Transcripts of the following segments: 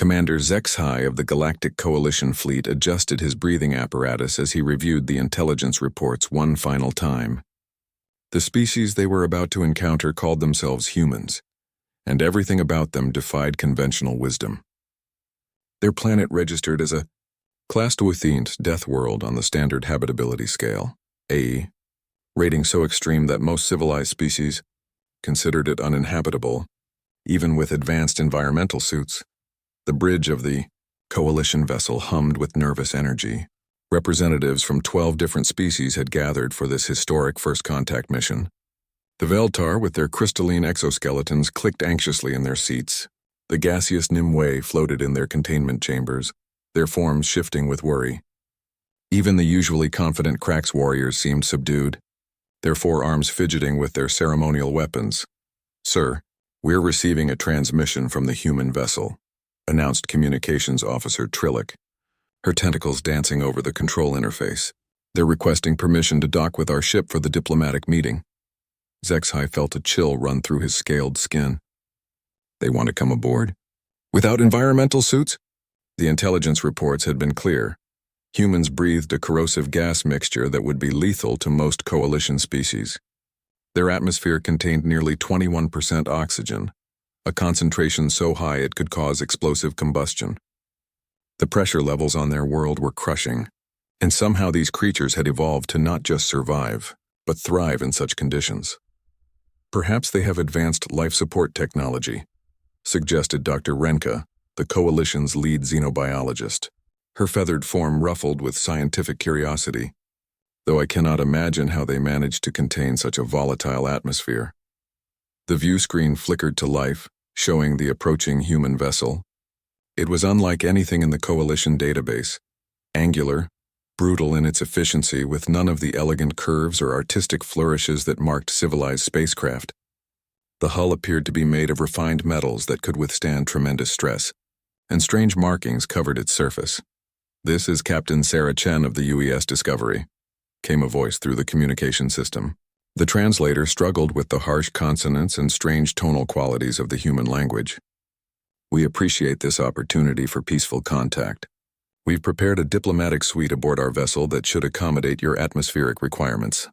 Commander HFY of the Galactic Coalition Fleet adjusted his breathing apparatus as he reviewed the intelligence reports one final time. The species they were about to encounter called themselves humans, and everything about them defied conventional wisdom. Their planet registered as a Class 2 death world on the standard habitability scale, A, rating so extreme that most civilized species considered it uninhabitable, even with advanced environmental suits. The bridge of the coalition vessel hummed with nervous energy. Representatives from 12 different species had gathered for this historic first contact mission. The Veltar, with their crystalline exoskeletons, clicked anxiously in their seats. The gaseous Nimue floated in their containment chambers, their forms shifting with worry. Even the usually confident Krax warriors seemed subdued, their forearms fidgeting with their ceremonial weapons. "Sir, we're receiving a transmission from the human vessel," announced Communications Officer Trillick, her tentacles dancing over the control interface. "They're requesting permission to dock with our ship for the diplomatic meeting." HFY felt a chill run through his scaled skin. "They want to come aboard? Without environmental suits?" The intelligence reports had been clear. Humans breathed a corrosive gas mixture that would be lethal to most coalition species. Their atmosphere contained nearly 21% oxygen, a concentration so high it could cause explosive combustion. The pressure levels on their world were crushing, and somehow these creatures had evolved to not just survive, but thrive in such conditions. "Perhaps they have advanced life support technology," suggested Dr. Renka, the Coalition's lead xenobiologist, her feathered form ruffled with scientific curiosity, "though I cannot imagine how they managed to contain such a volatile atmosphere." The view screen flickered to life, showing the approaching human vessel. It was unlike anything in the Coalition database, angular, brutal in its efficiency with none of the elegant curves or artistic flourishes that marked civilized spacecraft. The hull appeared to be made of refined metals that could withstand tremendous stress, and strange markings covered its surface. "This is Captain Sarah Chen of the UES Discovery," came a voice through the communication system. The translator struggled with the harsh consonants and strange tonal qualities of the human language. "We appreciate this opportunity for peaceful contact. We've prepared a diplomatic suite aboard our vessel that should accommodate your atmospheric requirements."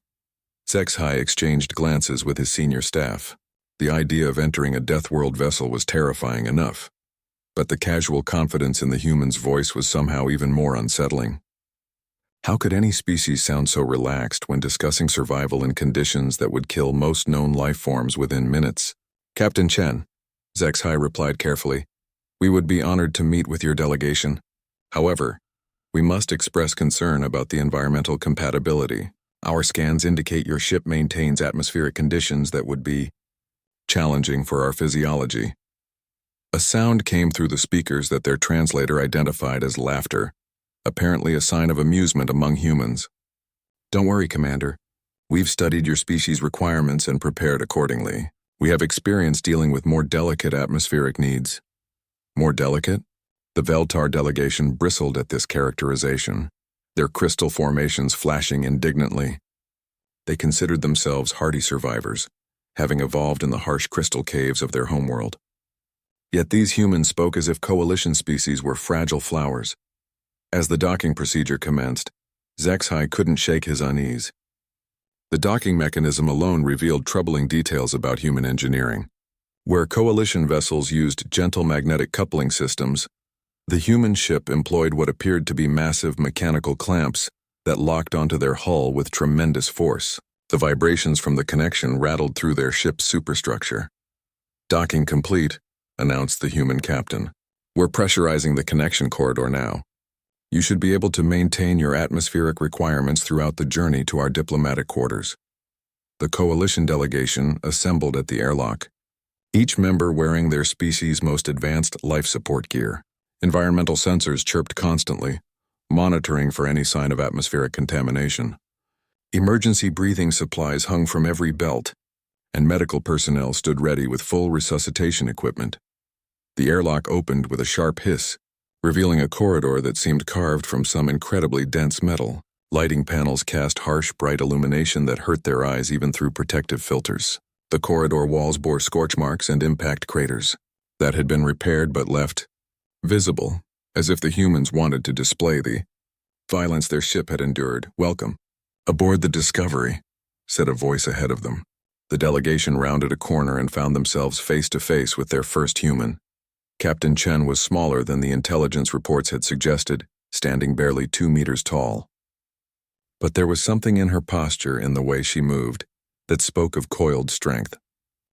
HFY exchanged glances with his senior staff. The idea of entering a Death World vessel was terrifying enough, but the casual confidence in the human's voice was somehow even more unsettling. How could any species sound so relaxed when discussing survival in conditions that would kill most known life forms within minutes? "Captain Chen," HFY replied carefully, "we would be honored to meet with your delegation. However, we must express concern about the environmental compatibility. Our scans indicate your ship maintains atmospheric conditions that would be challenging for our physiology." A sound came through the speakers that their translator identified as laughter, apparently a sign of amusement among humans. "Don't worry, Commander. We've studied your species' requirements and prepared accordingly. We have experience dealing with more delicate atmospheric needs." "More delicate?" The Veltar delegation bristled at this characterization, their crystal formations flashing indignantly. They considered themselves hardy survivors, having evolved in the harsh crystal caves of their homeworld. Yet these humans spoke as if coalition species were fragile flowers. As the docking procedure commenced, HFY couldn't shake his unease. The docking mechanism alone revealed troubling details about human engineering. Where coalition vessels used gentle magnetic coupling systems, the human ship employed what appeared to be massive mechanical clamps that locked onto their hull with tremendous force. The vibrations from the connection rattled through their ship's superstructure. "Docking complete," announced the human captain. "We're pressurizing the connection corridor now. You should be able to maintain your atmospheric requirements throughout the journey to our diplomatic quarters." The coalition delegation assembled at the airlock, each member wearing their species' most advanced life support gear. Environmental sensors chirped constantly, monitoring for any sign of atmospheric contamination. Emergency breathing supplies hung from every belt, and medical personnel stood ready with full resuscitation equipment. The airlock opened with a sharp hiss, revealing a corridor that seemed carved from some incredibly dense metal. Lighting panels cast harsh, bright illumination that hurt their eyes even through protective filters. The corridor walls bore scorch marks and impact craters that had been repaired but left visible, as if the humans wanted to display the violence their ship had endured. "Welcome aboard the Discovery," said a voice ahead of them. The delegation rounded a corner and found themselves face to face with their first human. Captain Chen was smaller than the intelligence reports had suggested, standing barely 2 meters tall. But there was something in her posture, in the way she moved, that spoke of coiled strength.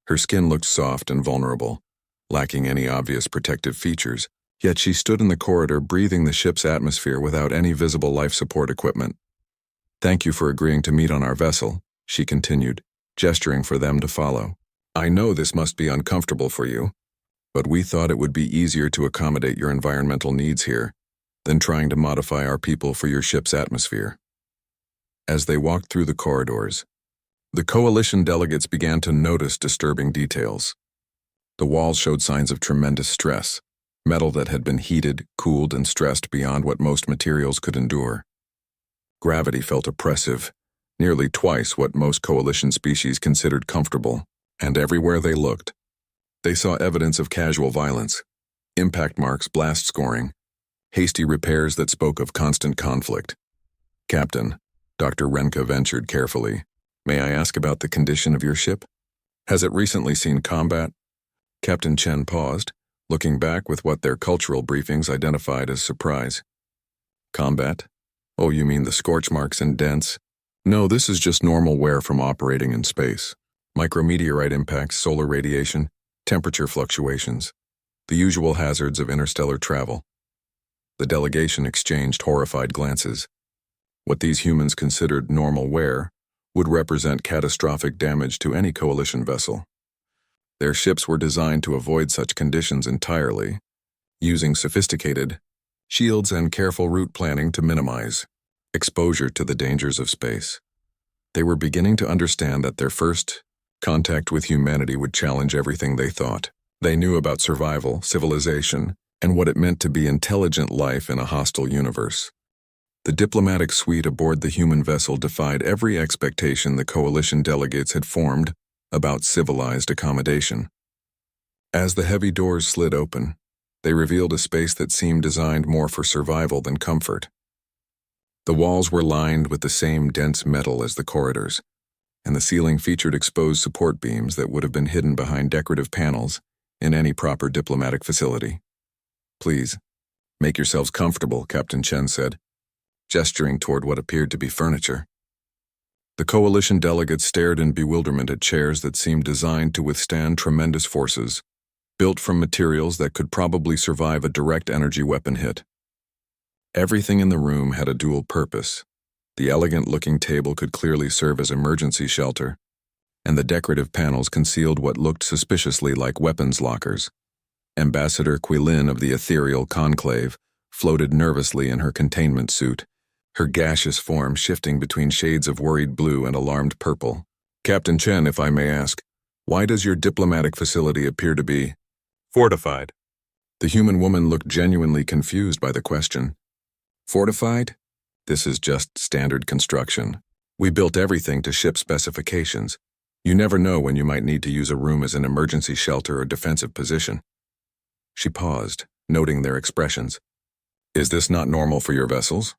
Her skin looked soft and vulnerable, lacking any obvious protective features, yet she stood in the corridor breathing the ship's atmosphere without any visible life support equipment. "Thank you for agreeing to meet on our vessel," she continued, gesturing for them to follow. "I know this must be uncomfortable for you, but we thought it would be easier to accommodate your environmental needs here than trying to modify our people for your ship's atmosphere." As they walked through the corridors, the coalition delegates began to notice disturbing details. The walls showed signs of tremendous stress, metal that had been heated, cooled, and stressed beyond what most materials could endure. Gravity felt oppressive, nearly twice what most coalition species considered comfortable, and everywhere they looked, they saw evidence of casual violence, impact marks, blast scoring, hasty repairs that spoke of constant conflict. "Captain," Dr. Renka ventured carefully, "may I ask about the condition of your ship? Has it recently seen combat?" Captain Chen paused, looking back with what their cultural briefings identified as surprise. "Combat? Oh, you mean the scorch marks and dents? No, this is just normal wear from operating in space. Micrometeorite impacts, solar radiation, temperature fluctuations, the usual hazards of interstellar travel." The delegation exchanged horrified glances. What these humans considered normal wear would represent catastrophic damage to any coalition vessel. Their ships were designed to avoid such conditions entirely, using sophisticated shields and careful route planning to minimize exposure to the dangers of space. They were beginning to understand that their first contact with humanity would challenge everything they thought they knew about survival, civilization, and what it meant to be intelligent life in a hostile universe. The diplomatic suite aboard the human vessel defied every expectation the coalition delegates had formed about civilized accommodation. As the heavy doors slid open, they revealed a space that seemed designed more for survival than comfort. The walls were lined with the same dense metal as the corridors, and the ceiling featured exposed support beams that would have been hidden behind decorative panels in any proper diplomatic facility. "Please, make yourselves comfortable," Captain Chen said, gesturing toward what appeared to be furniture. The coalition delegates stared in bewilderment at chairs that seemed designed to withstand tremendous forces, built from materials that could probably survive a direct energy weapon hit. Everything in the room had a dual purpose. The elegant-looking table could clearly serve as emergency shelter, and the decorative panels concealed what looked suspiciously like weapons lockers. Ambassador Quilin of the Ethereal Conclave floated nervously in her containment suit, her gaseous form shifting between shades of worried blue and alarmed purple. "Captain Chen, if I may ask, why does your diplomatic facility appear to be fortified?" The human woman looked genuinely confused by the question. "Fortified? This is just standard construction. We built everything to ship specifications. You never know when you might need to use a room as an emergency shelter or defensive position." She paused, noting their expressions. "Is this not normal for your vessels?"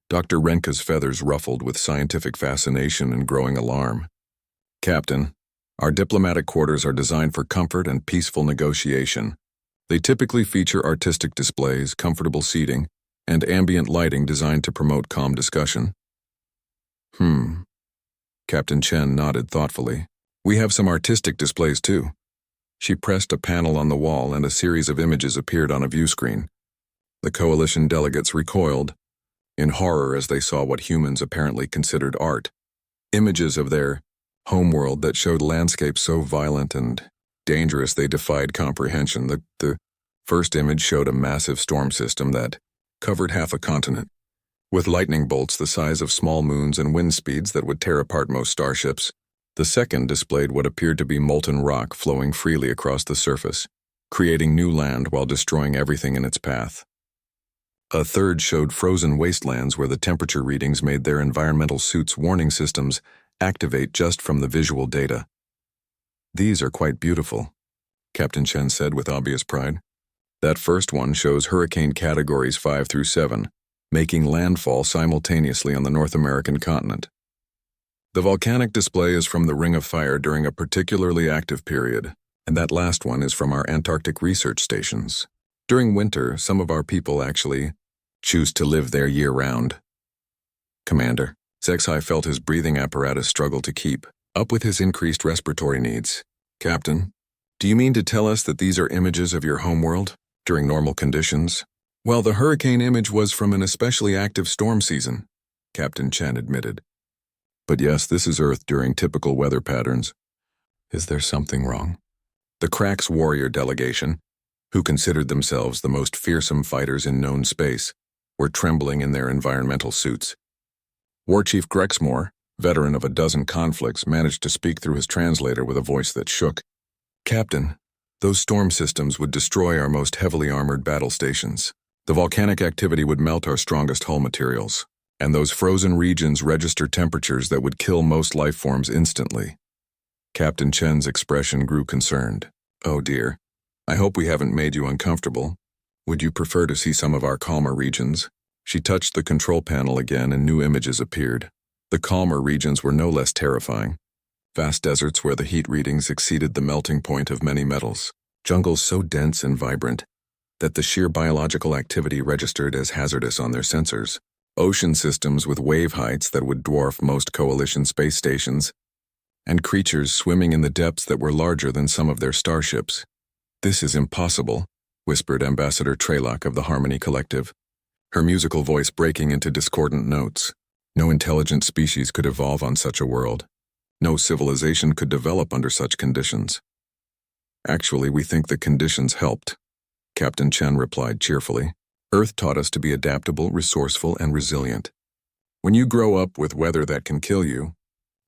Dr. Renka's feathers ruffled with scientific fascination and growing alarm. "Captain, our diplomatic quarters are designed for comfort and peaceful negotiation. They typically feature artistic displays, comfortable seating, and ambient lighting designed to promote calm discussion." Captain Chen nodded thoughtfully. "We have some artistic displays too." She pressed a panel on the wall and a series of images appeared on a view screen. The coalition delegates recoiled in horror as they saw what humans apparently considered art. Images of their homeworld that showed landscapes so violent and dangerous they defied comprehension. The first image showed a massive storm system that covered half a continent, with lightning bolts the size of small moons and wind speeds that would tear apart most starships. The second displayed what appeared to be molten rock flowing freely across the surface, creating new land while destroying everything in its path. A third showed frozen wastelands where the temperature readings made their environmental suits' warning systems activate just from the visual data. "These are quite beautiful," Captain Chen said with obvious pride. That first one shows hurricane categories 5 through 7, making landfall simultaneously on the North American continent. The volcanic display is from the Ring of Fire during a particularly active period, and that last one is from our Antarctic research stations. During winter, some of our people actually choose to live there year-round. Commander, HFY felt his breathing apparatus struggle to keep up with his increased respiratory needs. Captain, do you mean to tell us that these are images of your homeworld during normal conditions? Well, the hurricane image was from an especially active storm season, Captain Chen admitted. But yes, this is Earth during typical weather patterns. Is there something wrong? The Cracks warrior delegation, who considered themselves the most fearsome fighters in known space, were trembling in their environmental suits. War Chief Grexmore, veteran of a dozen conflicts, managed to speak through his translator with a voice that shook. Captain, those storm systems would destroy our most heavily armored battle stations. The volcanic activity would melt our strongest hull materials, and those frozen regions register temperatures that would kill most life forms instantly. Captain Chen's expression grew concerned. Oh dear, I hope we haven't made you uncomfortable. Would you prefer to see some of our calmer regions? She touched the control panel again and new images appeared. The calmer regions were no less terrifying. Vast deserts where the heat readings exceeded the melting point of many metals. Jungles so dense and vibrant that the sheer biological activity registered as hazardous on their sensors. Ocean systems with wave heights that would dwarf most coalition space stations, and creatures swimming in the depths that were larger than some of their starships. This is impossible, whispered Ambassador Traylock of the Harmony Collective, her musical voice breaking into discordant notes. No intelligent species could evolve on such a world. No civilization could develop under such conditions. Actually, we think the conditions helped, Captain Chen replied cheerfully. Earth taught us to be adaptable, resourceful, and resilient. When you grow up with weather that can kill you,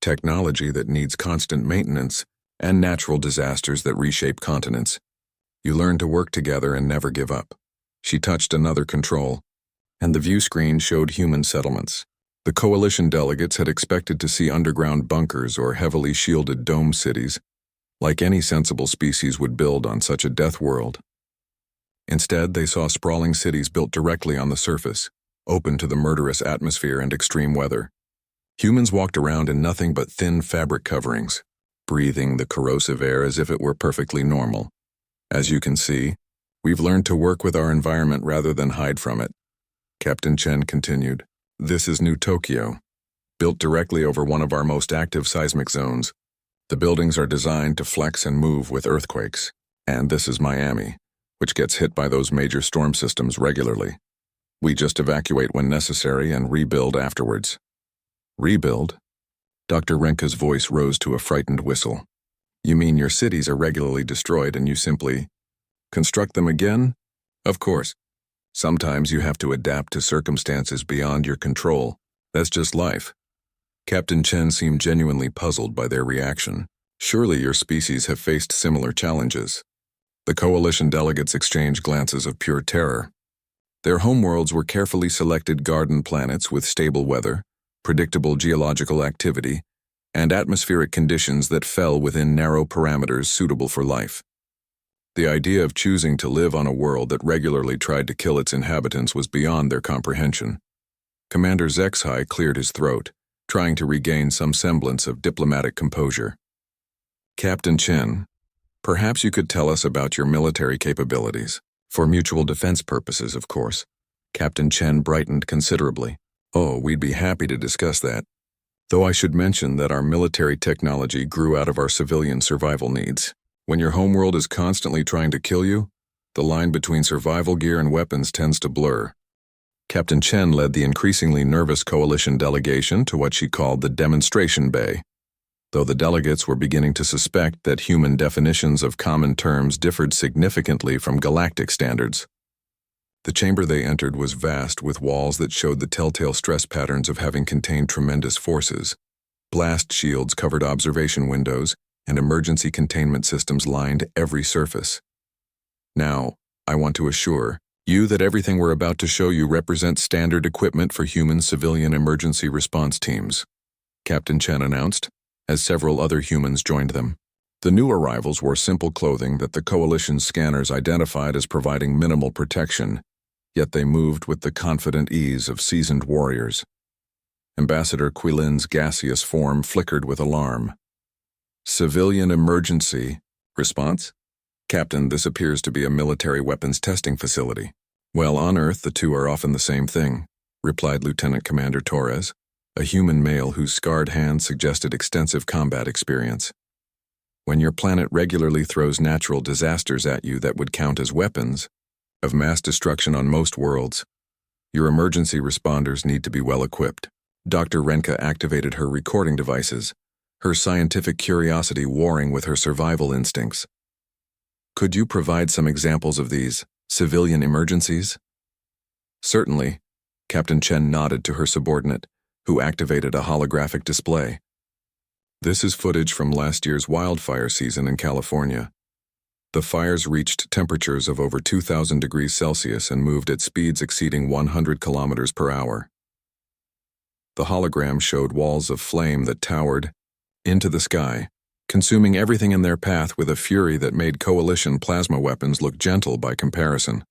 technology that needs constant maintenance, and natural disasters that reshape continents, you learn to work together and never give up. She touched another control, and the view screen showed human settlements. The coalition delegates had expected to see underground bunkers or heavily shielded dome cities, like any sensible species would build on such a death world. Instead, they saw sprawling cities built directly on the surface, open to the murderous atmosphere and extreme weather. Humans walked around in nothing but thin fabric coverings, breathing the corrosive air as if it were perfectly normal. As you can see, we've learned to work with our environment rather than hide from it. Captain Chen continued. This is New Tokyo, built directly over one of our most active seismic zones. The buildings are designed to flex and move with earthquakes. And this is Miami, which gets hit by those major storm systems regularly. We just evacuate when necessary and rebuild afterwards. Rebuild? Dr. Renka's voice rose to a frightened whistle. You mean your cities are regularly destroyed and you simply construct them again? Of course. Sometimes you have to adapt to circumstances beyond your control. That's just life. Captain Chen seemed genuinely puzzled by their reaction. Surely your species have faced similar challenges. The coalition delegates exchanged glances of pure terror. Their homeworlds were carefully selected garden planets with stable weather, predictable geological activity, and atmospheric conditions that fell within narrow parameters suitable for life. The idea of choosing to live on a world that regularly tried to kill its inhabitants was beyond their comprehension. Commander HFY cleared his throat, trying to regain some semblance of diplomatic composure. Captain Chen, perhaps you could tell us about your military capabilities. For mutual defense purposes, of course. Captain Chen brightened considerably. Oh, we'd be happy to discuss that. Though I should mention that our military technology grew out of our civilian survival needs. When your homeworld is constantly trying to kill you, the line between survival gear and weapons tends to blur. Captain Chen led the increasingly nervous coalition delegation to what she called the demonstration bay, though the delegates were beginning to suspect that human definitions of common terms differed significantly from galactic standards. The chamber they entered was vast, with walls that showed the telltale stress patterns of having contained tremendous forces. Blast shields covered observation windows, and emergency containment systems lined every surface. Now, I want to assure you that everything we're about to show you represents standard equipment for human civilian emergency response teams, Captain Chen announced, as several other humans joined them. The new arrivals wore simple clothing that the Coalition scanners identified as providing minimal protection, yet they moved with the confident ease of seasoned warriors. Ambassador Quilin's gaseous form flickered with alarm. "Civilian emergency. Response? Captain, this appears to be a military weapons testing facility." "Well, on Earth, the two are often the same thing," replied Lieutenant Commander Torres, a human male whose scarred hands suggested extensive combat experience. "When your planet regularly throws natural disasters at you that would count as weapons of mass destruction on most worlds, your emergency responders need to be well equipped." Dr. Renka activated her recording devices, her scientific curiosity warring with her survival instincts. "Could you provide some examples of these civilian emergencies?" "Certainly." Captain Chen nodded to her subordinate, who activated a holographic display. "This is footage from last year's wildfire season in California. The fires reached temperatures of over 2,000 degrees Celsius and moved at speeds exceeding 100 kilometers per hour. The hologram showed walls of flame that towered into the sky, consuming everything in their path with a fury that made Coalition plasma weapons look gentle by comparison.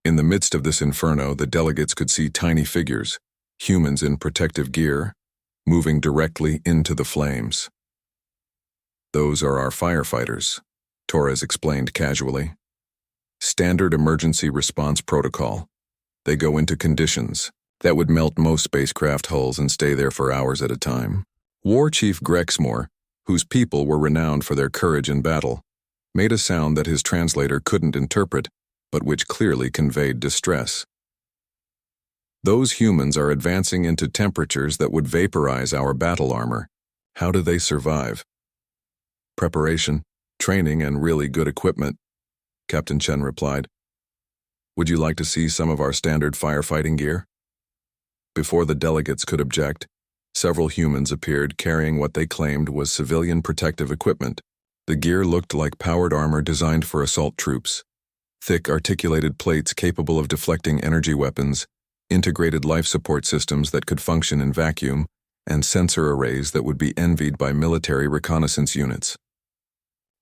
In the midst of this inferno, the delegates could see tiny figures, humans in protective gear, moving directly into the flames. "Those are our firefighters," Torres explained casually. "Standard emergency response protocol. They go into conditions that would melt most spacecraft hulls and stay there for hours at a time." War Chief Grexmore, whose people were renowned for their courage in battle, made a sound that his translator couldn't interpret, but which clearly conveyed distress. "Those humans are advancing into temperatures that would vaporize our battle armor. How do they survive?" "Preparation, training, and really good equipment," Captain Chen replied. "Would you like to see some of our standard firefighting gear?" Before the delegates could object, several humans appeared carrying what they claimed was civilian protective equipment. The gear looked like powered armor designed for assault troops. Thick, articulated plates capable of deflecting energy weapons, integrated life support systems that could function in vacuum, and sensor arrays that would be envied by military reconnaissance units.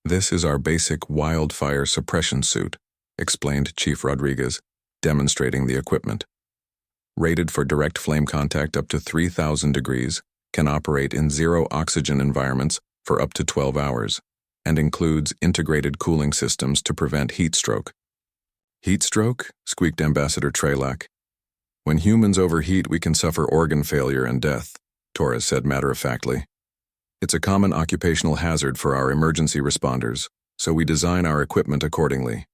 "This is our basic wildfire suppression suit," explained Chief Rodriguez, demonstrating the equipment. "Rated for direct flame contact up to 3,000 degrees, can operate in zero oxygen environments for up to 12 hours, and includes integrated cooling systems to prevent heat stroke." "Heat stroke?" squeaked Ambassador Trelak. "When humans overheat, we can suffer organ failure and death," Torres said matter-of-factly. "It's a common occupational hazard for our emergency responders, so we design our equipment accordingly."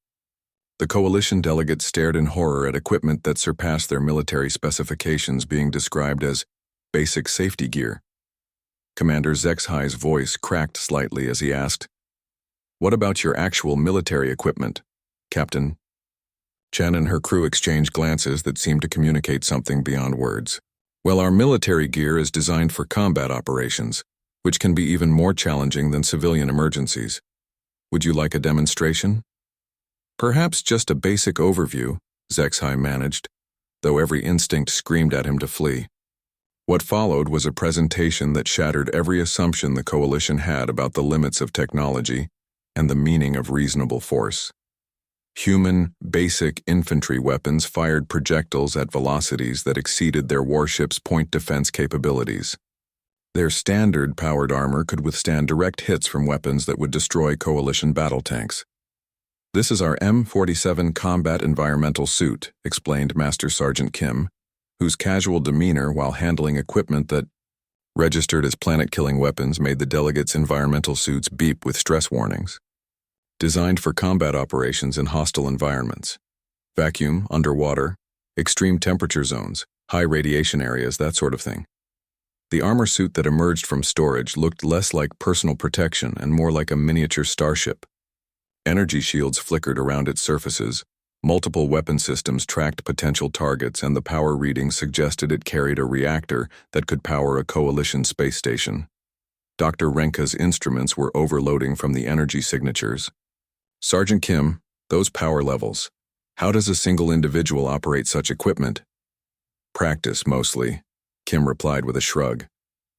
The Coalition delegates stared in horror at equipment that surpassed their military specifications, being described as basic safety gear. Commander Zexhai's voice cracked slightly as he asked, "What about your actual military equipment, Captain?" Chen and her crew exchanged glances that seemed to communicate something beyond words. "Well, our military gear is designed for combat operations, which can be even more challenging than civilian emergencies. Would you like a demonstration?" "Perhaps just a basic overview," Zexhai managed, though every instinct screamed at him to flee. What followed was a presentation that shattered every assumption the Coalition had about the limits of technology and the meaning of reasonable force. Human, basic infantry weapons fired projectiles at velocities that exceeded their warships' point defense capabilities. Their standard powered armor could withstand direct hits from weapons that would destroy Coalition battle tanks. "This is our M47 combat environmental suit," explained Master Sergeant Kim, whose casual demeanor while handling equipment that registered as planet-killing weapons made the delegates' environmental suits beep with stress warnings. "Designed for combat operations in hostile environments. Vacuum, underwater, extreme temperature zones, high radiation areas, that sort of thing." The armor suit that emerged from storage looked less like personal protection and more like a miniature starship. Energy shields flickered around its surfaces, multiple weapon systems tracked potential targets, and the power reading suggested it carried a reactor that could power a Coalition space station. Dr. Renka's instruments were overloading from the energy signatures. "Sergeant Kim, those power levels. How does a single individual operate such equipment?" "Practice, mostly," Kim replied with a shrug.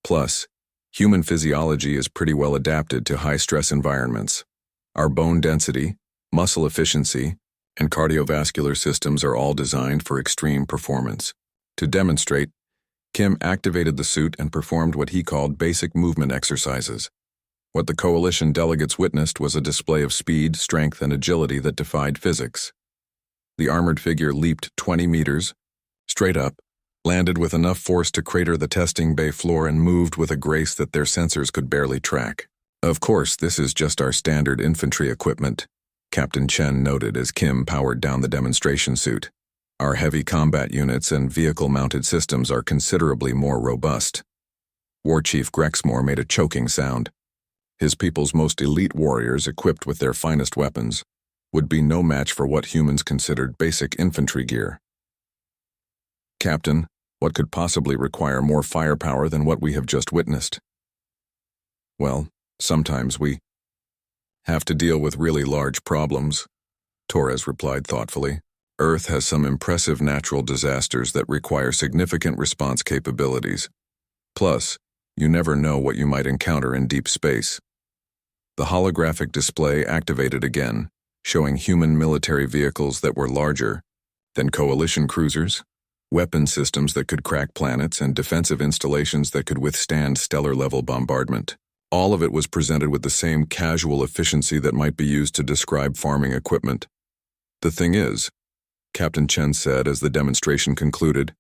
"Plus, Human physiology is pretty well adapted to high-stress environments. Our bone density, muscle efficiency, and cardiovascular systems are all designed for extreme performance. To demonstrate, Kim activated the suit and performed what he called basic movement exercises. What the coalition delegates witnessed was a display of speed, strength, and agility that defied physics. The armored figure leaped 20 meters, straight up, landed with enough force to crater the testing bay floor, and moved with a grace that their sensors could barely track. Of course, this is just our standard infantry equipment, Captain Chen noted as Kim powered down the demonstration suit. Our heavy combat units and vehicle-mounted systems are considerably more robust. War Chief Grexmore made a choking sound. His people's most elite warriors, equipped with their finest weapons, would be no match for what humans considered basic infantry gear. Captain, what could possibly require more firepower than what we have just witnessed? Well, sometimes we have to deal with really large problems, Torres replied thoughtfully. Earth has some impressive natural disasters that require significant response capabilities. Plus, you never know what you might encounter in deep space. The holographic display activated again, showing human military vehicles that were larger than coalition cruisers, weapon systems that could crack planets, and defensive installations that could withstand stellar-level bombardment. All of it was presented with the same casual efficiency that might be used to describe farming equipment. The thing is, Captain Chen said as the demonstration concluded,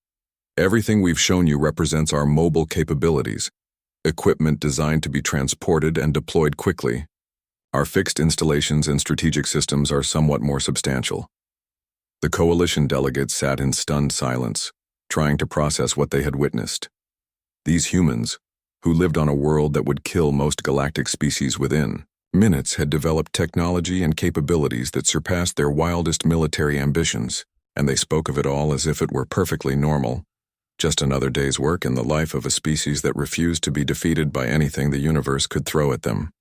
everything we've shown you represents our mobile capabilities, equipment designed to be transported and deployed quickly. Our fixed installations and strategic systems are somewhat more substantial. The coalition delegates sat in stunned silence, trying to process what they had witnessed. These humans, who lived on a world that would kill most galactic species within minutes, had developed technology and capabilities that surpassed their wildest military ambitions, and they spoke of it all as if it were perfectly normal, just another day's work in the life of a species that refused to be defeated by anything the universe could throw at them.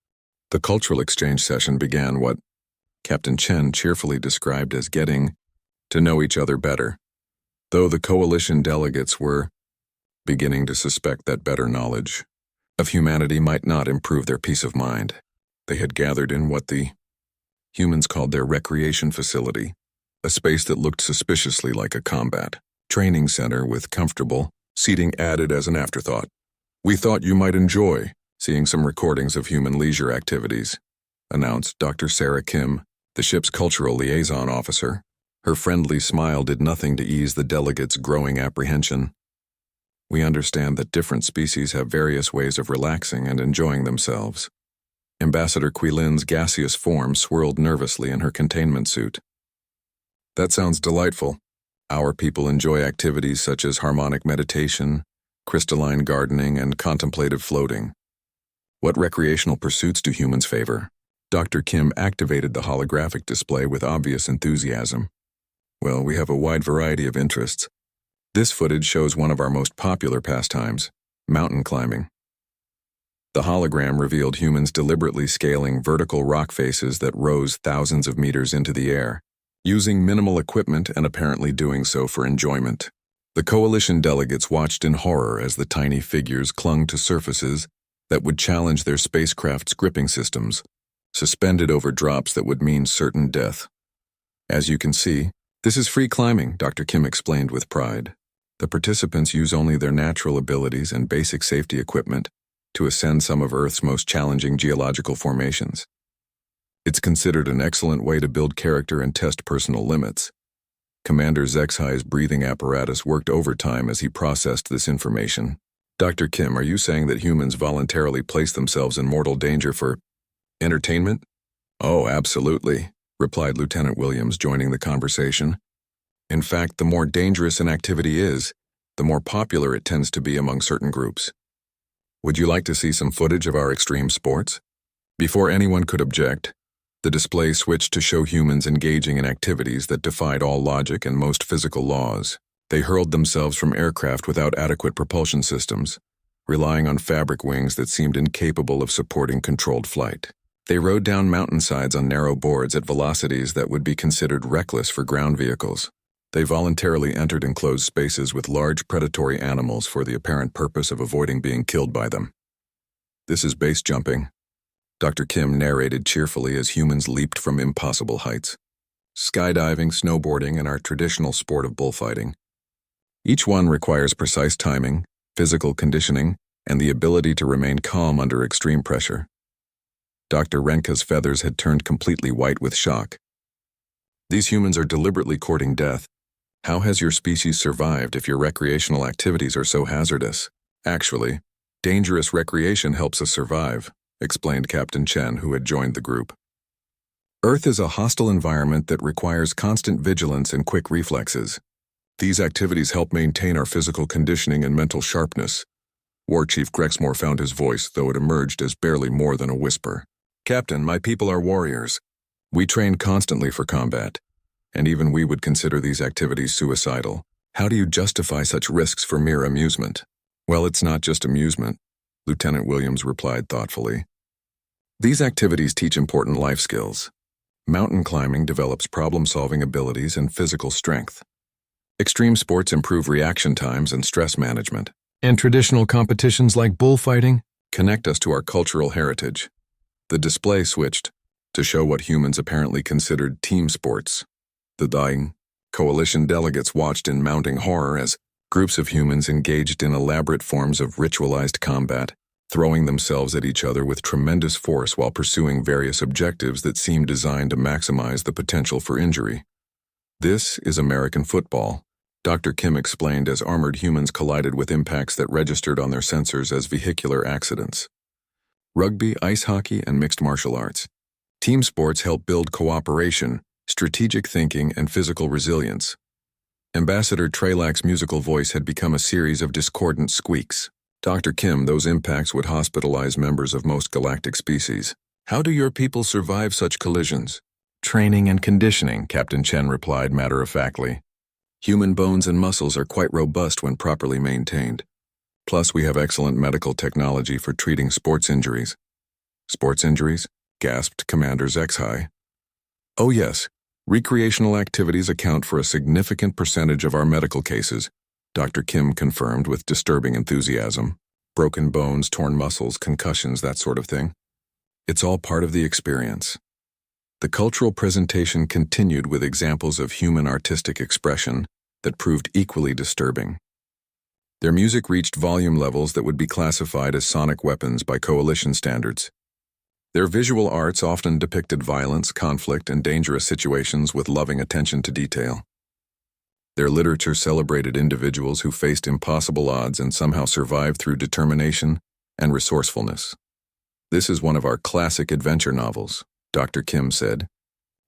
The cultural exchange session began what Captain Chen cheerfully described as getting to know each other better, though the coalition delegates were beginning to suspect that better knowledge of humanity might not improve their peace of mind. They had gathered in what the humans called their recreation facility, a space that looked suspiciously like a combat training center with comfortable seating added as an afterthought. We thought you might enjoy seeing some recordings of human leisure activities, announced Dr. Sarah Kim, the ship's cultural liaison officer. Her friendly smile did nothing to ease the delegates' growing apprehension. We understand that different species have various ways of relaxing and enjoying themselves. Ambassador Quilin's gaseous form swirled nervously in her containment suit. That sounds delightful. Our people enjoy activities such as harmonic meditation, crystalline gardening, and contemplative floating. What recreational pursuits do humans favor? Dr. Kim activated the holographic display with obvious enthusiasm. Well, we have a wide variety of interests. This footage shows one of our most popular pastimes, mountain climbing. The hologram revealed humans deliberately scaling vertical rock faces that rose thousands of meters into the air, using minimal equipment and apparently doing so for enjoyment. The coalition delegates watched in horror as the tiny figures clung to surfaces that would challenge their spacecraft's gripping systems, suspended over drops that would mean certain death. As you can see, this is free climbing, Dr. Kim explained with pride. The participants use only their natural abilities and basic safety equipment to ascend some of Earth's most challenging geological formations. It's considered an excellent way to build character and test personal limits. Commander Zexhai's breathing apparatus worked overtime as he processed this information. Dr. Kim, are you saying that humans voluntarily place themselves in mortal danger for entertainment? Oh, absolutely, replied Lieutenant Williams, joining the conversation. In fact, the more dangerous an activity is, the more popular it tends to be among certain groups. Would you like to see some footage of our extreme sports? Before anyone could object, the display switched to show humans engaging in activities that defied all logic and most physical laws. They hurled themselves from aircraft without adequate propulsion systems, relying on fabric wings that seemed incapable of supporting controlled flight. They rode down mountainsides on narrow boards at velocities that would be considered reckless for ground vehicles. They voluntarily entered enclosed spaces with large predatory animals for the apparent purpose of avoiding being killed by them. This is base jumping, Dr. Kim narrated cheerfully as humans leaped from impossible heights. Skydiving, snowboarding, and our traditional sport of bullfighting. Each one requires precise timing, physical conditioning, and the ability to remain calm under extreme pressure. Dr. Renka's feathers had turned completely white with shock. These humans are deliberately courting death. How has your species survived if your recreational activities are so hazardous? Actually, dangerous recreation helps us survive, explained Captain Chen, who had joined the group. Earth is a hostile environment that requires constant vigilance and quick reflexes. These activities help maintain our physical conditioning and mental sharpness. War Chief Grexmore found his voice, though it emerged as barely more than a whisper. Captain, my people are warriors. We train constantly for combat, and even we would consider these activities suicidal. How do you justify such risks for mere amusement? Well, it's not just amusement, Lieutenant Williams replied thoughtfully. These activities teach important life skills. Mountain climbing develops problem-solving abilities and physical strength. Extreme sports improve reaction times and stress management. And traditional competitions like bullfighting connect us to our cultural heritage. The display switched to show what humans apparently considered team sports. The dying coalition delegates watched in mounting horror as groups of humans engaged in elaborate forms of ritualized combat, throwing themselves at each other with tremendous force while pursuing various objectives that seemed designed to maximize the potential for injury. This is American football, Dr. Kim explained as armored humans collided with impacts that registered on their sensors as vehicular accidents. Rugby, ice hockey, and mixed martial arts. Team sports help build cooperation, strategic thinking, and physical resilience. Ambassador Trelak's musical voice had become a series of discordant squeaks. Dr. Kim, those impacts would hospitalize members of most galactic species. How do your people survive such collisions? Training and conditioning, Captain Chen replied matter-of-factly. Human bones and muscles are quite robust when properly maintained. Plus, we have excellent medical technology for treating sports injuries. Sports injuries? Gasped Commander Zexhai. Oh yes, recreational activities account for a significant percentage of our medical cases, Dr. Kim confirmed with disturbing enthusiasm. Broken bones, torn muscles, concussions, that sort of thing. It's all part of the experience. The cultural presentation continued with examples of human artistic expression that proved equally disturbing. Their music reached volume levels that would be classified as sonic weapons by coalition standards. Their visual arts often depicted violence, conflict, and dangerous situations with loving attention to detail. Their literature celebrated individuals who faced impossible odds and somehow survived through determination and resourcefulness. This is one of our classic adventure novels, Dr. Kim said,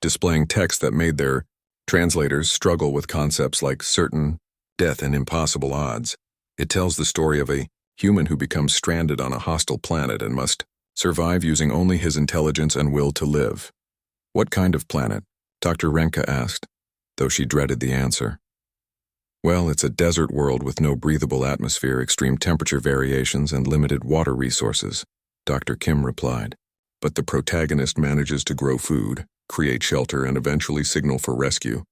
displaying text that made their translators struggle with concepts like certain, death, and impossible odds. It tells the story of a human who becomes stranded on a hostile planet and must survive using only his intelligence and will to live. What kind of planet? Dr. Renka asked, though she dreaded the answer. Well, it's a desert world with no breathable atmosphere, extreme temperature variations, and limited water resources, Dr. Kim replied. But the protagonist manages to grow food, create shelter, and eventually signal for rescue.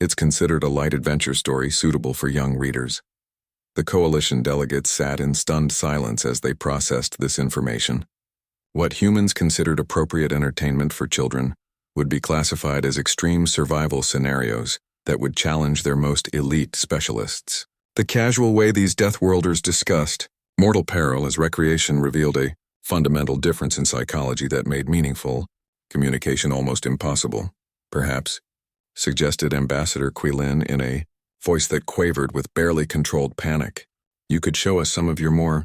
It's considered a light adventure story suitable for young readers. The coalition delegates sat in stunned silence as they processed this information. What humans considered appropriate entertainment for children would be classified as extreme survival scenarios that would challenge their most elite specialists. The casual way these Deathworlders discussed mortal peril as recreation revealed a fundamental difference in psychology that made meaningful communication almost impossible, perhaps, suggested Ambassador Quilin in a voice that quavered with barely controlled panic. You could show us some of your more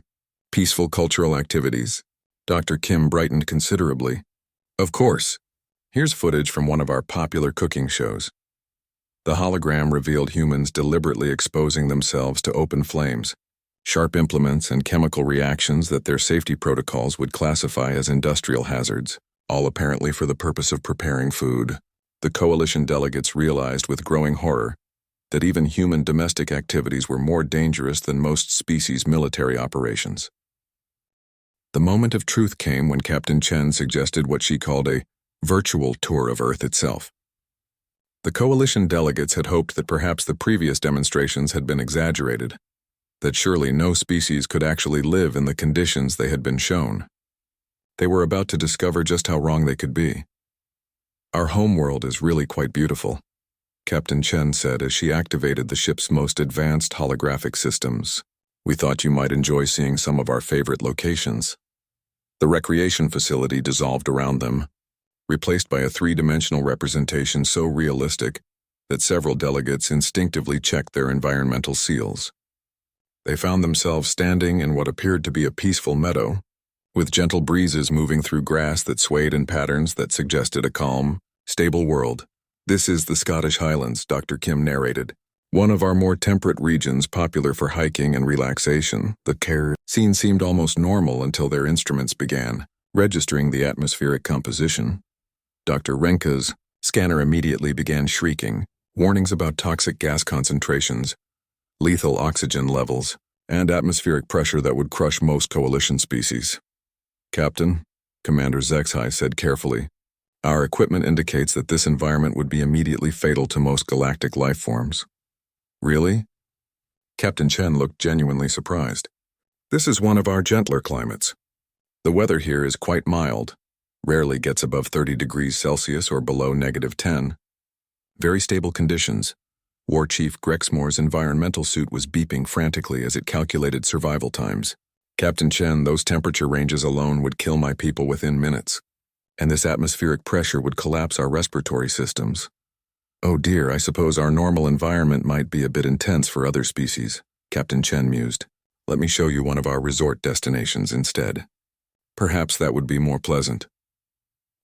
peaceful cultural activities. Dr. Kim brightened considerably. Of course. Here's footage from one of our popular cooking shows. The hologram revealed humans deliberately exposing themselves to open flames, sharp implements, and chemical reactions that their safety protocols would classify as industrial hazards, all apparently for the purpose of preparing food. The coalition delegates realized with growing horror that even human domestic activities were more dangerous than most species' military operations. The moment of truth came when Captain Chen suggested what she called a virtual tour of Earth itself. The coalition delegates had hoped that perhaps the previous demonstrations had been exaggerated, that surely no species could actually live in the conditions they had been shown. They were about to discover just how wrong they could be. "Our homeworld is really quite beautiful," Captain Chen said as she activated the ship's most advanced holographic systems. "We thought you might enjoy seeing some of our favorite locations." The recreation facility dissolved around them, replaced by a three-dimensional representation so realistic that several delegates instinctively checked their environmental seals. They found themselves standing in what appeared to be a peaceful meadow, with gentle breezes moving through grass that swayed in patterns that suggested a calm, stable world. "This is the Scottish Highlands," Dr. Kim narrated. "One of our more temperate regions popular for hiking and relaxation." The scene seemed almost normal until their instruments began registering the atmospheric composition. Dr. Renka's scanner immediately began shrieking, warnings about toxic gas concentrations, lethal oxygen levels, and atmospheric pressure that would crush most coalition species. "Captain," Commander Zexai said carefully, "our equipment indicates that this environment would be immediately fatal to most galactic life forms." "Really?" Captain Chen looked genuinely surprised. "This is one of our gentler climates. The weather here is quite mild, rarely gets above 30 degrees Celsius or below -10. Very stable conditions." War Chief Grexmore's environmental suit was beeping frantically as it calculated survival times. "Captain Chen, those temperature ranges alone would kill my people within minutes, and this atmospheric pressure would collapse our respiratory systems." "Oh dear, I suppose our normal environment might be a bit intense for other species," Captain Chen mused. "Let me show you one of our resort destinations instead. Perhaps that would be more pleasant."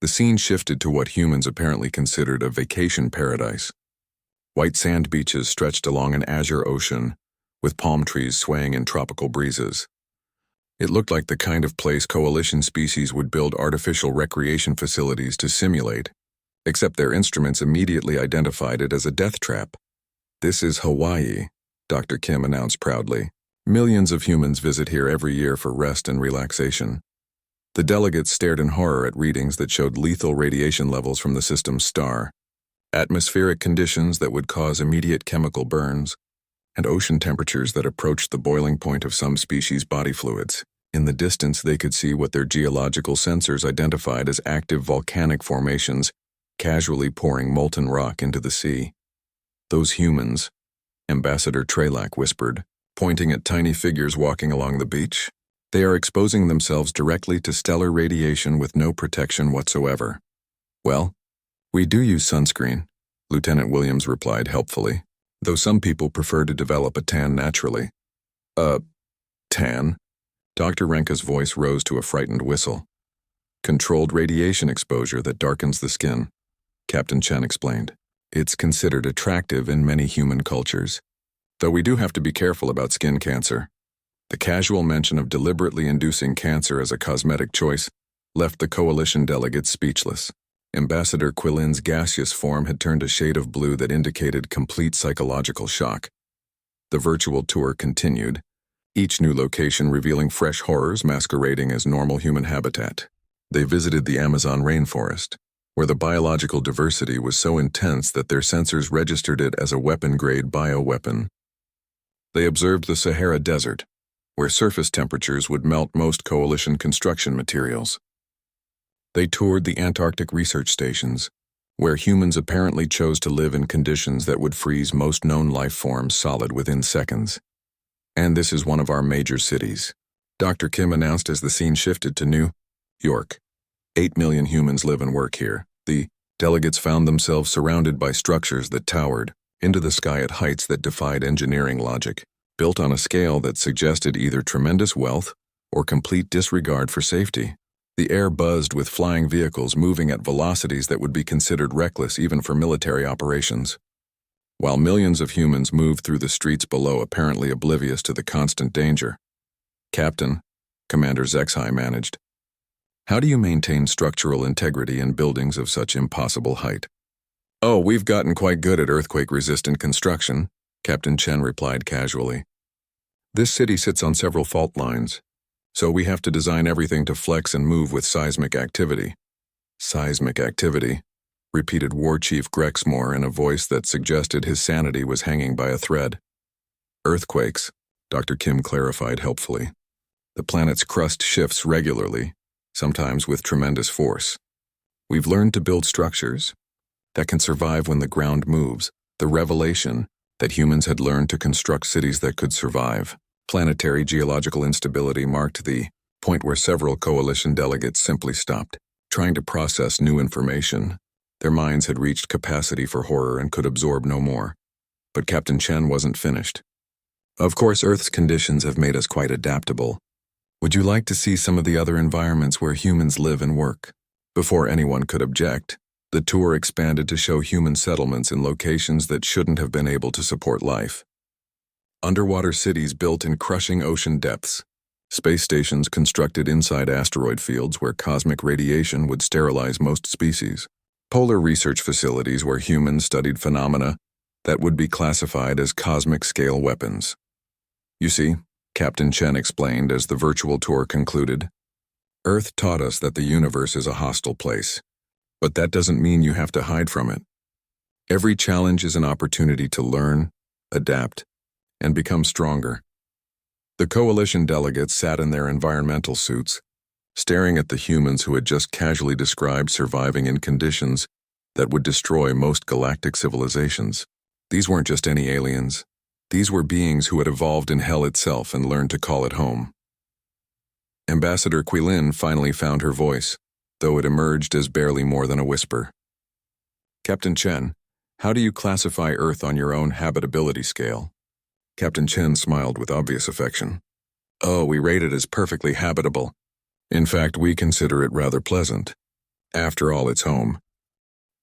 The scene shifted to what humans apparently considered a vacation paradise. White sand beaches stretched along an azure ocean, with palm trees swaying in tropical breezes. It looked like the kind of place coalition species would build artificial recreation facilities to simulate, except their instruments immediately identified it as a death trap. "This is Hawaii," Dr. Kim announced proudly. "Millions of humans visit here every year for rest and relaxation." The delegates stared in horror at readings that showed lethal radiation levels from the system's star, atmospheric conditions that would cause immediate chemical burns, and ocean temperatures that approached the boiling point of some species' body fluids. In the distance, they could see what their geological sensors identified as active volcanic formations casually pouring molten rock into the sea. "Those humans," Ambassador Trelak whispered, pointing at tiny figures walking along the beach. "They are exposing themselves directly to stellar radiation with no protection whatsoever." "Well, we do use sunscreen," Lieutenant Williams replied helpfully, "though some people prefer to develop a tan naturally." Tan?" Dr. Renka's voice rose to a frightened whistle. "Controlled radiation exposure that darkens the skin," Captain Chen explained. "It's considered attractive in many human cultures, though we do have to be careful about skin cancer." The casual mention of deliberately inducing cancer as a cosmetic choice left the coalition delegates speechless. Ambassador Quillin's gaseous form had turned a shade of blue that indicated complete psychological shock. The virtual tour continued, each new location revealing fresh horrors masquerading as normal human habitat. They visited the Amazon rainforest, where the biological diversity was so intense that their sensors registered it as a weapon-grade bioweapon. They observed the Sahara Desert, where surface temperatures would melt most coalition construction materials. They toured the Antarctic research stations, where humans apparently chose to live in conditions that would freeze most known life forms solid within seconds. "And this is one of our major cities," Dr. Kim announced as the scene shifted to New York. 8 million humans live and work here. The delegates found themselves surrounded by structures that towered into the sky at heights that defied engineering logic, built on a scale that suggested either tremendous wealth or complete disregard for safety. The air buzzed with flying vehicles moving at velocities that would be considered reckless even for military operations, while millions of humans moved through the streets below apparently oblivious to the constant danger. "Captain," Commander Zexai managed, "how do you maintain structural integrity in buildings of such impossible height?" "Oh, we've gotten quite good at earthquake-resistant construction," Captain Chen replied casually. "This city sits on several fault lines, so we have to design everything to flex and move with seismic activity." "Seismic activity," repeated War Chief Grexmore in a voice that suggested his sanity was hanging by a thread. "Earthquakes," Dr. Kim clarified helpfully. The planet's crust shifts regularly, sometimes with tremendous force. We've learned to build structures that can survive when the ground moves. The revelation that humans had learned to construct cities that could survive. Planetary geological instability marked the point where several coalition delegates simply stopped, trying to process new information. Their minds had reached capacity for horror and could absorb no more. But Captain Chen wasn't finished. Of course, Earth's conditions have made us quite adaptable. Would you like to see some of the other environments where humans live and work? Before anyone could object, the tour expanded to show human settlements in locations that shouldn't have been able to support life. Underwater cities built in crushing ocean depths. Space stations constructed inside asteroid fields where cosmic radiation would sterilize most species. Polar research facilities where humans studied phenomena that would be classified as cosmic-scale weapons. You see, Captain Chen explained as the virtual tour concluded, Earth taught us that the universe is a hostile place, but that doesn't mean you have to hide from it. Every challenge is an opportunity to learn, adapt, and become stronger. The coalition delegates sat in their environmental suits, staring at the humans who had just casually described surviving in conditions that would destroy most galactic civilizations. These weren't just any aliens. These were beings who had evolved in hell itself and learned to call it home. Ambassador Quilin finally found her voice, though it emerged as barely more than a whisper. Captain Chen, how do you classify Earth on your own habitability scale? Captain Chen smiled with obvious affection. Oh, we rate it as perfectly habitable. In fact, we consider it rather pleasant. After all, it's home.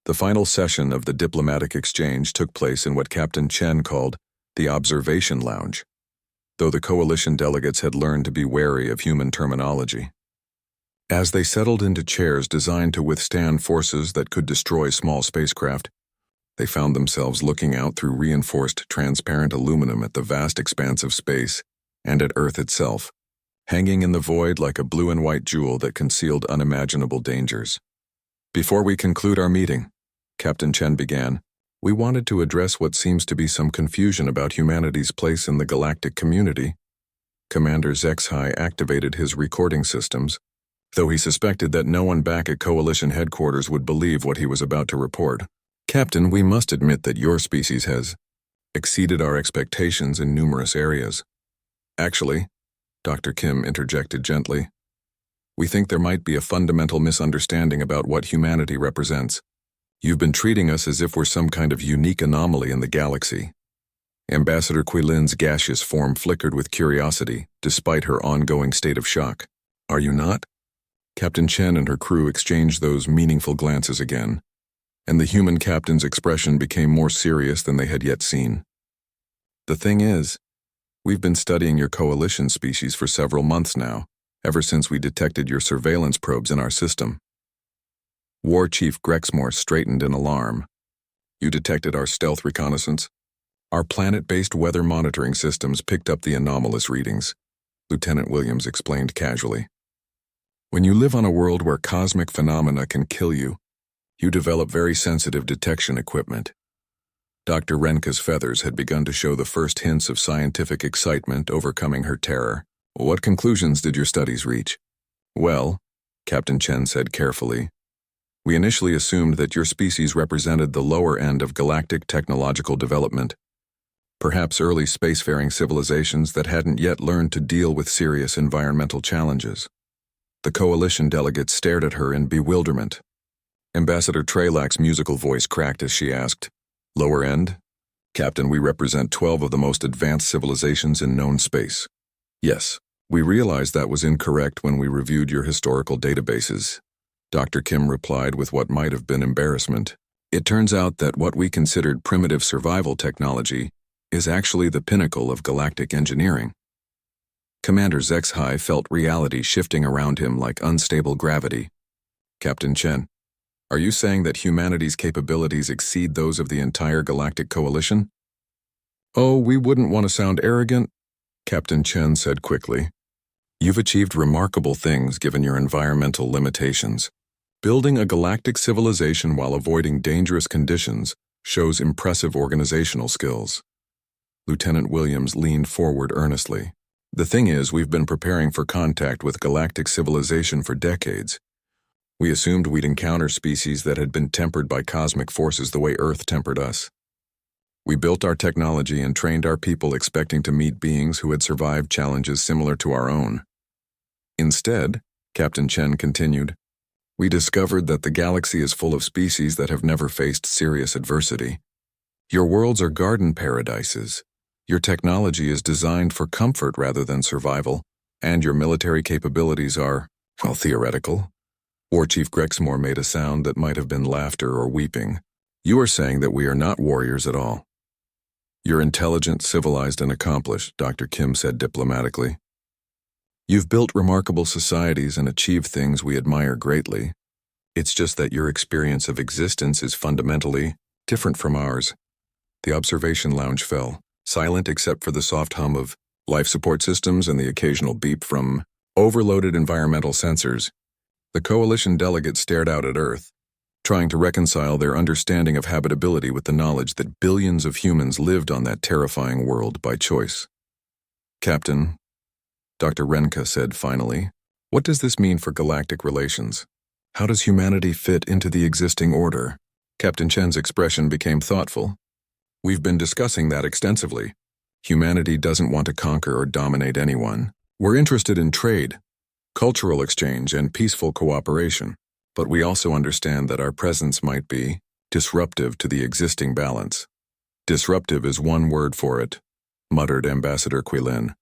The final session of the diplomatic exchange took place in what Captain Chen called the observation lounge, though the coalition delegates had learned to be wary of human terminology. As they settled into chairs designed to withstand forces that could destroy small spacecraft, they found themselves looking out through reinforced transparent aluminum at the vast expanse of space and at Earth itself, hanging in the void like a blue and white jewel that concealed unimaginable dangers. Before we conclude our meeting, Captain Chen began, we wanted to address what seems to be some confusion about humanity's place in the galactic community. Commander Zexhai activated his recording systems, though he suspected that no one back at Coalition headquarters would believe what he was about to report. Captain, we must admit that your species has exceeded our expectations in numerous areas. Actually, Dr. Kim interjected gently, we think there might be a fundamental misunderstanding about what humanity represents. You've been treating us as if we're some kind of unique anomaly in the galaxy. Ambassador Quilin's gaseous form flickered with curiosity, despite her ongoing state of shock. Are you not? Captain Chen and her crew exchanged those meaningful glances again, and the human captain's expression became more serious than they had yet seen. The thing is, we've been studying your coalition species for several months now, ever since we detected your surveillance probes in our system. War Chief Grexmore straightened in alarm. You detected our stealth reconnaissance? Our planet-based weather monitoring systems picked up the anomalous readings, Lieutenant Williams explained casually. When you live on a world where cosmic phenomena can kill you, you develop very sensitive detection equipment. Dr. Renka's feathers had begun to show the first hints of scientific excitement overcoming her terror. What conclusions did your studies reach? Well, Captain Chen said carefully, we initially assumed that your species represented the lower end of galactic technological development, perhaps early spacefaring civilizations that hadn't yet learned to deal with serious environmental challenges. The coalition delegates stared at her in bewilderment. Ambassador Trelak's musical voice cracked as she asked, Lower end? Captain, we represent 12 of the most advanced civilizations in known space. Yes, we realized that was incorrect when we reviewed your historical databases. Dr. Kim replied with what might have been embarrassment. It turns out that what we considered primitive survival technology is actually the pinnacle of galactic engineering. Commander Zexhai felt reality shifting around him like unstable gravity. Captain Chen, are you saying that humanity's capabilities exceed those of the entire galactic coalition? Oh, we wouldn't want to sound arrogant, Captain Chen said quickly. You've achieved remarkable things given your environmental limitations. Building a galactic civilization while avoiding dangerous conditions shows impressive organizational skills. Lieutenant Williams leaned forward earnestly. The thing is, we've been preparing for contact with galactic civilization for decades. We assumed we'd encounter species that had been tempered by cosmic forces the way Earth tempered us. We built our technology and trained our people expecting to meet beings who had survived challenges similar to our own. Instead, Captain Chen continued, we discovered that the galaxy is full of species that have never faced serious adversity. Your worlds are garden paradises. Your technology is designed for comfort rather than survival, and your military capabilities are, well, theoretical. War Chief Grexmore made a sound that might have been laughter or weeping. You are saying that we are not warriors at all. You're intelligent, civilized, and accomplished, Dr. Kim said diplomatically. You've built remarkable societies and achieved things we admire greatly. It's just that your experience of existence is fundamentally different from ours. The observation lounge fell, silent except for the soft hum of life support systems and the occasional beep from overloaded environmental sensors. The coalition delegates stared out at Earth, trying to reconcile their understanding of habitability with the knowledge that billions of humans lived on that terrifying world by choice. Captain, Dr. Renka said finally, what does this mean for galactic relations? How does humanity fit into the existing order? Captain Chen's expression became thoughtful. We've been discussing that extensively. Humanity doesn't want to conquer or dominate anyone. We're interested in trade, cultural exchange, and peaceful cooperation. But we also understand that our presence might be disruptive to the existing balance. Disruptive is one word for it, muttered Ambassador Quilin.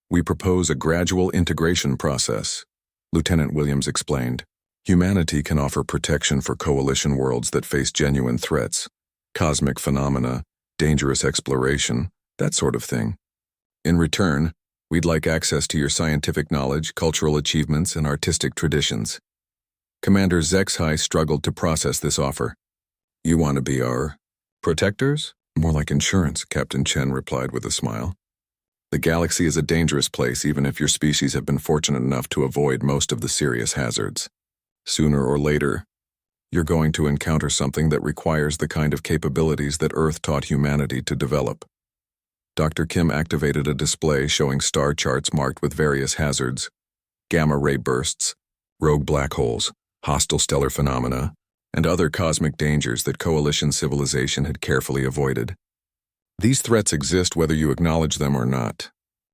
We propose a gradual integration process, Lieutenant Williams explained. Humanity can offer protection for coalition worlds that face genuine threats, cosmic phenomena, dangerous exploration, that sort of thing. In return, we'd like access to your scientific knowledge, cultural achievements, and artistic traditions. Commander Zexhai struggled to process this offer. You want to be our protectors? More like insurance, Captain Chen replied with a smile. The galaxy is a dangerous place even if your species have been fortunate enough to avoid most of the serious hazards. Sooner or later, you're going to encounter something that requires the kind of capabilities that Earth taught humanity to develop. Dr. Kim activated a display showing star charts marked with various hazards, gamma-ray bursts, rogue black holes, hostile stellar phenomena, and other cosmic dangers that coalition civilization had carefully avoided. These threats exist whether you acknowledge them or not.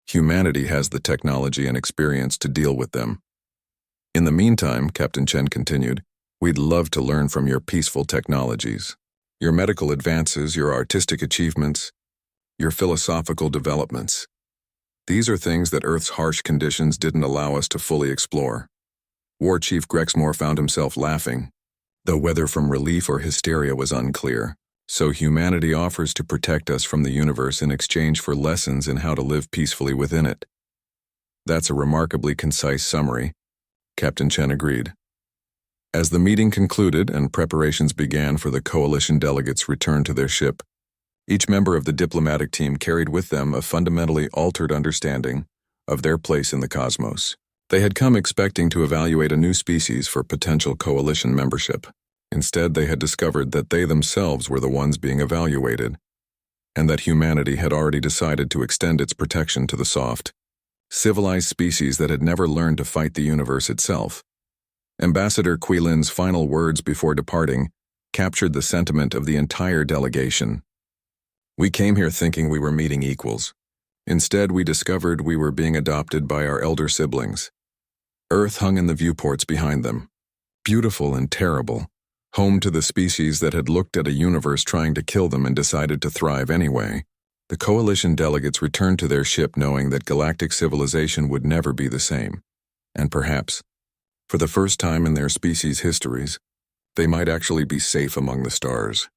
Humanity has the technology and experience to deal with them. In the meantime, Captain Chen continued, we'd love to learn from your peaceful technologies, your medical advances, your artistic achievements, your philosophical developments. These are things that Earth's harsh conditions didn't allow us to fully explore. War Chief Grexmore found himself laughing, though whether from relief or hysteria was unclear. So humanity offers to protect us from the universe in exchange for lessons in how to live peacefully within it. That's a remarkably concise summary, Captain Chen agreed. As the meeting concluded and preparations began for the coalition delegates' return to their ship, each member of the diplomatic team carried with them a fundamentally altered understanding of their place in the cosmos. They had come expecting to evaluate a new species for potential coalition membership. Instead, they had discovered that they themselves were the ones being evaluated, and that humanity had already decided to extend its protection to the soft, civilized species that had never learned to fight the universe itself. Ambassador Quilin's final words before departing captured the sentiment of the entire delegation. We came here thinking we were meeting equals. Instead, we discovered we were being adopted by our elder siblings. Earth hung in the viewports behind them, beautiful and terrible, home to the species that had looked at a universe trying to kill them and decided to thrive anyway. The coalition delegates returned to their ship knowing that galactic civilization would never be the same, and perhaps, for the first time in their species' histories, they might actually be safe among the stars.